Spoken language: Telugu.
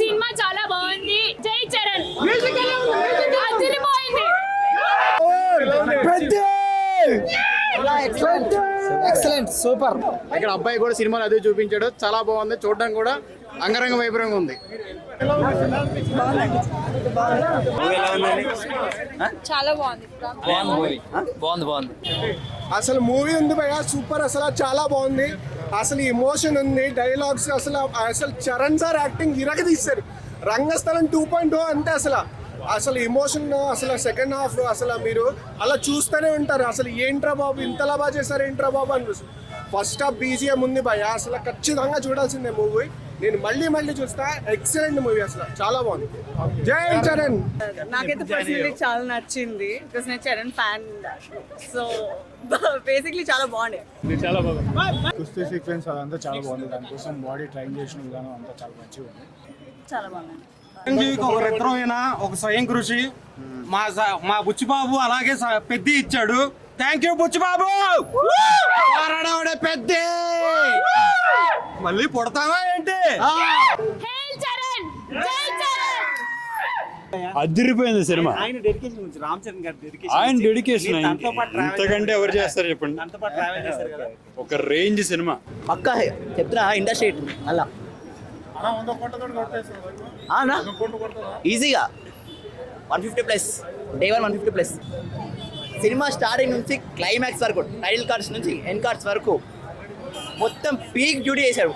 సినిమా చాలా బాగుంది. జై చరణ్ అదిరిపోయింది. Excellent super. ఇక్కడ అబ్బాయి కూడా సినిమాలు అదే చూపించాడు, చాలా బాగుంది. చూడడానికి కూడా అంగరంగ వైభవంగా ఉంది. చాలా బాగుంది. బాగుంది. అసలు మూవీ ఉంది భయ్యా, సూపర్. అసలు చాలా బాగుంది. అసలు ఎమోషన్ ఉంది, డైలాగ్స్ అసలు చరణ్ సార్ యాక్టింగ్ ఇరగదీశారు. రంగస్థలం 2.0 అంతే. అసలు ఎమోషన్ అసలు సెకండ్ హాఫ్ అసలు మీరు అలా చూస్తూనే ఉంటారు. అసలు ఏంట్రా బాబు ఇంతలా బాగా చేశారు ఏంట్రా బాబు అనిపిస్తుంది. ఫస్ట్ హాఫ్ బీజిఎం ఉంది భయ్యా, అసలు ఖచ్చితంగా చూడాల్సిందే మూవీ. నేను మళ్ళీ చూస్తా. ఎక్సలెంట్ మూవీ, అసలు చాలా బాగుంది. జై చరణ్. నాకైతే పర్సనలీ చాలా నచ్చింది, బికాస్ నేను చరణ్ ఫ్యాన్. సో బేసిక్లీ చాలా బాగుంది. కుస్తీ సీక్వెన్స్ అదంతా చాలా బాగుంది. దానికోసం బాడీ ట్రైన్ చేసిన విధానం అంతా చాలా మంచిగా ఉంది. చాలా బాగుంది. చిరంజీవికి ఒక రిత్రమైన ఒక స్వయం కృషి మా బుచ్చిబాబు అలాగే పెద్ద ఇచ్చాడు. Thank you Buchibabu. పెద్ద మళ్ళీ పుడతావా ఏంటి? హేల్ చరణ్, జై చరణ్. అదిరిపోయింది సినిమా. ఆయన డెడికేషన్ గురించి, రామ్ చరణ్ గారి డెడికేషన్. ఆయన డెడికేషన్ ఇంతకంటే ఎవరు చేస్తారు చెప్పండి. ఒక రేంజ్ సినిమా పక్క చెప్తున్నా ఇండస్ట్రీ అలా ఈజీగా 150+, డే 1 150+. సినిమా స్టార్టింగ్ నుంచి క్లైమాక్స్ వరకు, టైటిల్ కార్డ్స్ నుంచి ఎండ్ కార్డ్స్ వరకు మొత్తం పీక్ డ్యూటీ చేశాడు.